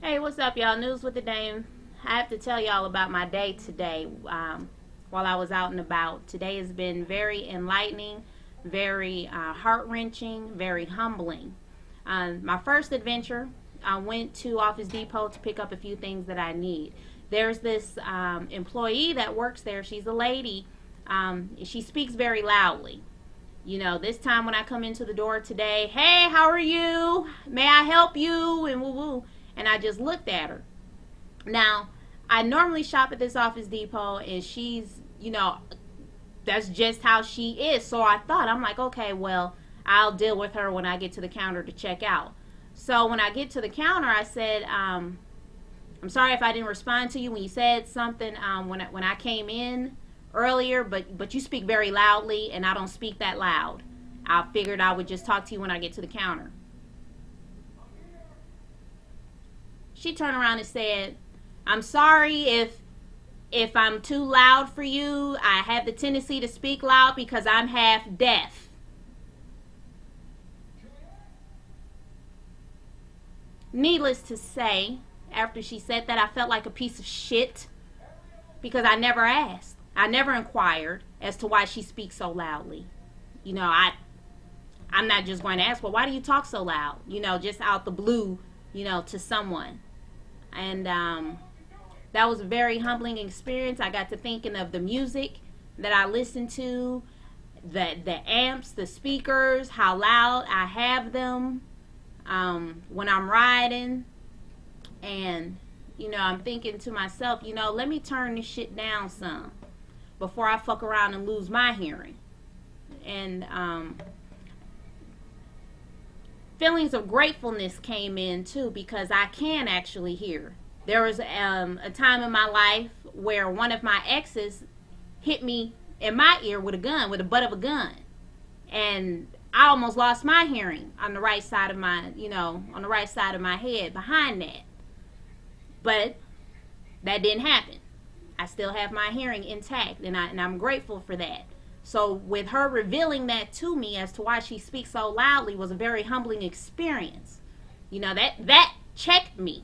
Hey, what's up, y'all? News with the Dame. I have to tell y'all about my day today while I was out and about. Today has been very enlightening, very heart-wrenching, very humbling. My first adventure, I went to Office Depot to pick up a few things that I need. There's this employee that works there. She's a lady. She speaks very loudly. You know, this time when I come into the door today, hey, how are you? May I help you? And woo-woo. And I just looked at her. Now, I normally shop at this Office Depot, and she's, that's just how she is. So I thought, I'm like, okay, well, I'll deal with her when I get to the counter to check out. So when I get to the counter, I said, I'm sorry if I didn't respond to you when you said something when I came in earlier, but you speak very loudly, and I don't speak that loud. I figured I would just talk to you when I get to the counter. She turned around and said, I'm sorry if I'm too loud for you. I have the tendency to speak loud because I'm half deaf. Needless to say, after she said that, I felt like a piece of shit because I never asked. I never inquired as to why she speaks so loudly. I'm not just going to ask, well, why do you talk so loud? Just out the blue, to someone. And that was a very humbling experience. I got to thinking of the music that I listened to, the amps, the speakers, how loud I have them when I'm riding. And, I'm thinking to myself, let me turn this shit down some before I fuck around and lose my hearing. And feelings of gratefulness came in too because I can actually hear. There was a time in my life where one of my exes hit me in my ear with a gun, with the butt of a gun, and I almost lost my hearing on the right side of my, on the right side of my head behind that. But that didn't happen. I still have my hearing intact, and I'm grateful for that. So with her revealing that to me as to why she speaks so loudly was a very humbling experience. That checked me,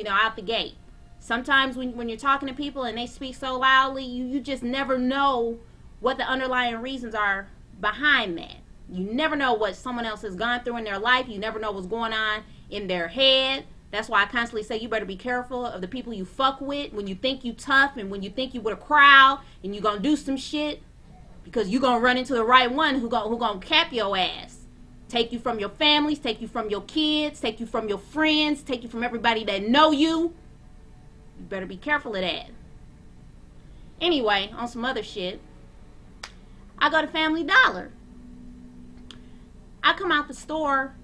out the gate. Sometimes when you're talking to people and they speak so loudly, you just never know what the underlying reasons are behind that. You never know what someone else has gone through in their life. You never know what's going on in their head. That's why I constantly say you better be careful of the people you fuck with when you think you tough and when you think you with a crowd and you gonna do some shit. Because you're going to run into the right one who going to cap your ass. Take you from your families, take you from your kids, take you from your friends, take you from everybody that know you. You better be careful of that. Anyway, on some other shit, I go to Family Dollar. I come out the store.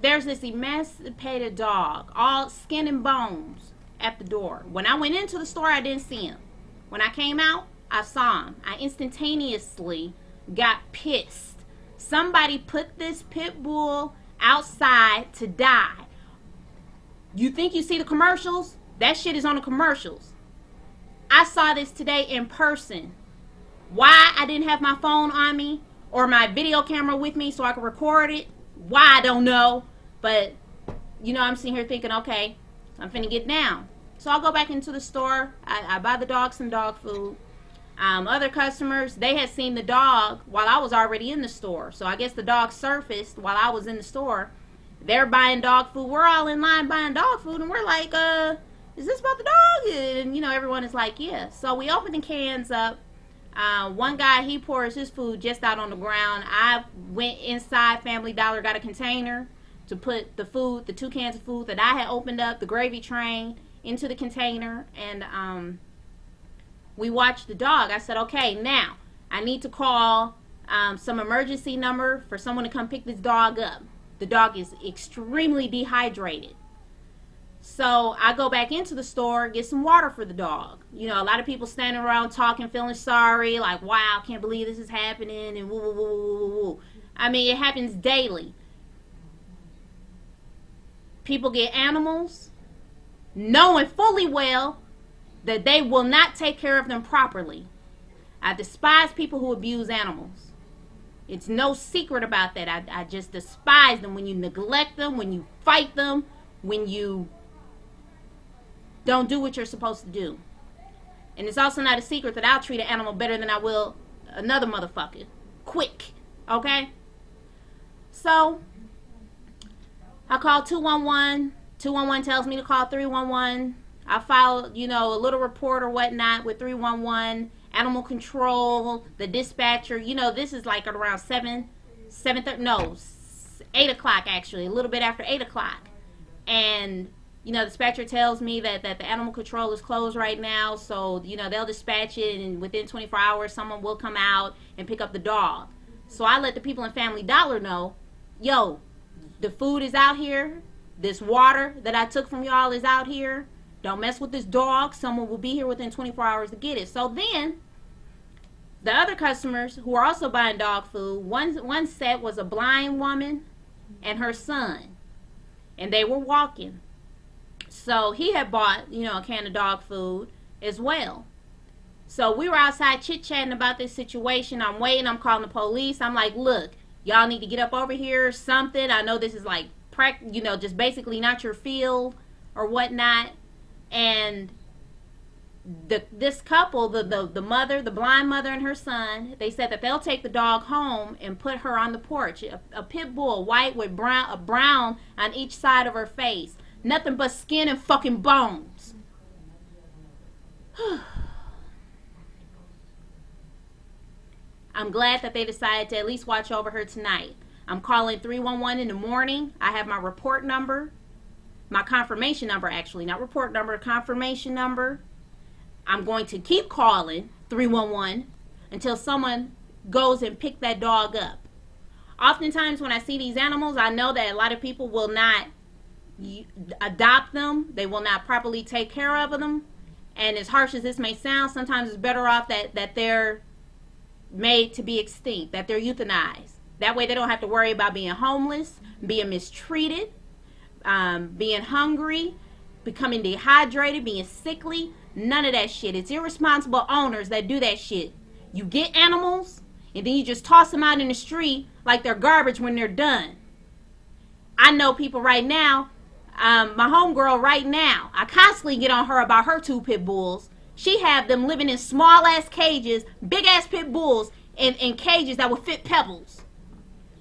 There's this emancipated dog, all skin and bones, at the door. When I went into the store, I didn't see him. When I came out, I saw him. I instantaneously got pissed. Somebody put this pit bull outside to die. You think you see the commercials? That shit is on the commercials. I saw this today in person. Why I didn't have my phone on me or my video camera with me so I could record it? Why, I don't know. But, I'm sitting here thinking, okay, I'm finna get down. So I'll go back into the store. I buy the dog some dog food. Other customers, they had seen the dog while I was already in the store. So I guess the dog surfaced while I was in the store. They're buying dog food. We're all in line buying dog food. And we're like, is this about the dog? And, everyone is like, yeah. So we open the cans up. One guy, he pours his food just out on the ground. I went inside Family Dollar, got a container to put the food, the 2 cans of food that I had opened up, the gravy train, into the container. And, we watched the dog. I said, okay, now I need to call some emergency number for someone to come pick this dog up. The dog is extremely dehydrated. So I go back into the store, get some water for the dog. A lot of people standing around talking, feeling sorry, like, wow, I can't believe this is happening, and woo, woo, woo, woo, woo. I mean, it happens daily. People get animals, knowing fully well that they will not take care of them properly. I despise people who abuse animals. It's no secret about that. I just despise them when you neglect them, when you fight them, when you don't do what you're supposed to do. And it's also not a secret that I'll treat an animal better than I will another motherfucker. Quick. Okay? So, I call 211. 211 tells me to call 311. I file, a little report or whatnot with 311. Animal control, the dispatcher. This is like at around 8 o'clock actually. A little bit after 8 o'clock. And the dispatcher tells me that the animal control is closed right now, so, they'll dispatch it, and within 24 hours, someone will come out and pick up the dog. So I let the people in Family Dollar know, yo, the food is out here. This water that I took from y'all is out here. Don't mess with this dog. Someone will be here within 24 hours to get it. So then, the other customers who are also buying dog food, one set was a blind woman and her son, and they were walking. So he had bought, a can of dog food as well. So we were outside chit-chatting about this situation. I'm waiting. I'm calling the police. I'm like, look, y'all need to get up over here or something. I know this is like, just basically not your field or whatnot. And this couple, the mother, the blind mother and her son, they said that they'll take the dog home and put her on the porch. A pit bull, white with brown on each side of her face. Nothing but skin and fucking bones. I'm glad that they decided to at least watch over her tonight. I'm calling 311 in the morning. I have my report number. My confirmation number, actually. Not report number, confirmation number. I'm going to keep calling 311 until someone goes and pick that dog up. Oftentimes when I see these animals, I know that a lot of people will not adopt them. They will not properly take care of them. And as harsh as this may sound, sometimes it's better off that they're made to be extinct, that they're euthanized. That way they don't have to worry about being homeless, being mistreated, being hungry, becoming dehydrated, being sickly. None of that shit. It's irresponsible owners that do that shit. You get animals and then you just toss them out in the street like they're garbage when they're done. I know people right now, my homegirl right now, I constantly get on her about her 2 pit bulls. She have them living in small ass cages, big ass pit bulls in cages that would fit Pebbles.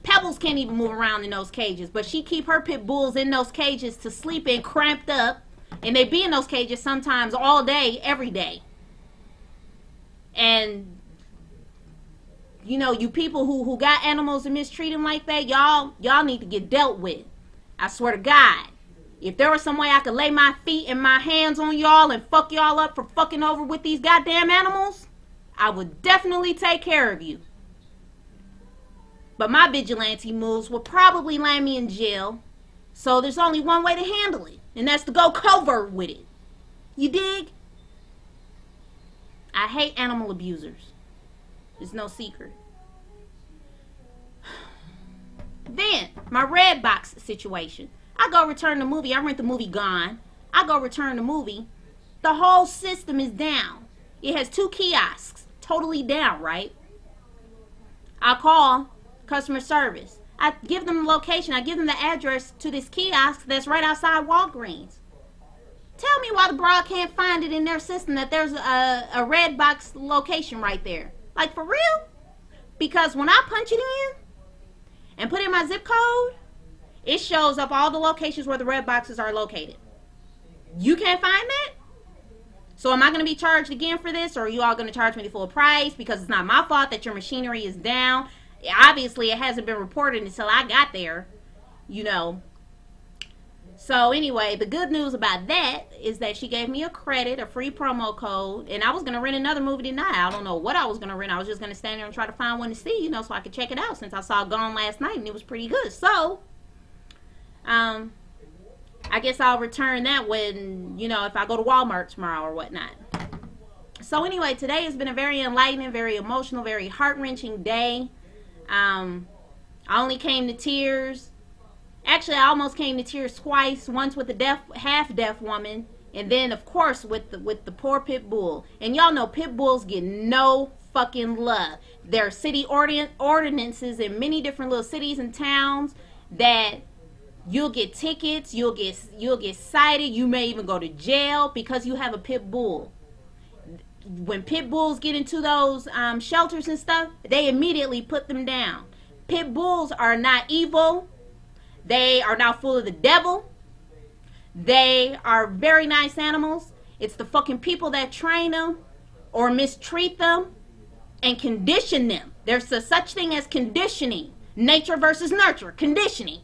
Pebbles can't even move around in those cages, but she keep her pit bulls in those cages to sleep in, cramped up, and they be in those cages sometimes all day, every day. And you people who got animals and mistreat them like that, y'all need to get dealt with. I swear to God. If there was some way I could lay my feet and my hands on y'all and fuck y'all up for fucking over with these goddamn animals, I would definitely take care of you. But my vigilante moves will probably land me in jail. So there's only one way to handle it, and that's to go covert with it. You dig? I hate animal abusers. It's no secret. Then, my Redbox situation. I go return the movie. I rent the movie Gone. I go return the movie. The whole system is down. It has 2 kiosks. Totally down, right? I call customer service. I give them the location. I give them the address to this kiosk that's right outside Walgreens. Tell me why the broad can't find it in their system that there's a Redbox location right there. Like, for real? Because when I punch it in and put in my zip code, it shows up all the locations where the red boxes are located. You can't find that? So am I going to be charged again for this, or are you all going to charge me the full price? Because it's not my fault that your machinery is down. Obviously, it hasn't been reported until I got there, So anyway, the good news about that is that she gave me a credit, a free promo code, and I was going to rent another movie tonight. I don't know what I was going to rent. I was just going to stand there and try to find one to see, so I could check it out, since I saw Gone last night and it was pretty good. So, I guess I'll return that when, if I go to Walmart tomorrow or whatnot. So anyway, today has been a very enlightening, very emotional, very heart-wrenching day. I only came to tears. Actually, I almost came to tears twice. Once with the half-deaf woman, and then, of course, with the poor pit bull. And y'all know pit bulls get no fucking love. There are city ordinances in many different little cities and towns that You'll get tickets, you'll get cited, you may even go to jail because you have a pit bull. When pit bulls get into those shelters and stuff, they immediately put them down. Pit bulls are not evil. They are not full of the devil. They are very nice animals. It's the fucking people that train them or mistreat them and condition them. There's a such thing as conditioning. Nature versus nurture. Conditioning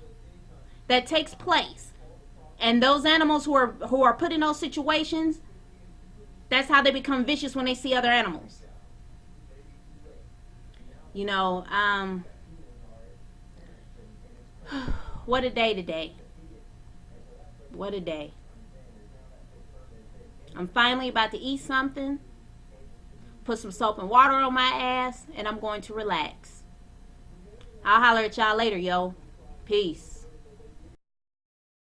that takes place. And those animals who are put in those situations, that's how they become vicious when they see other animals. You know, what a day today. What a day. I'm finally about to eat something, put some soap and water on my ass, and I'm going to relax. I'll holler at y'all later, yo. Peace.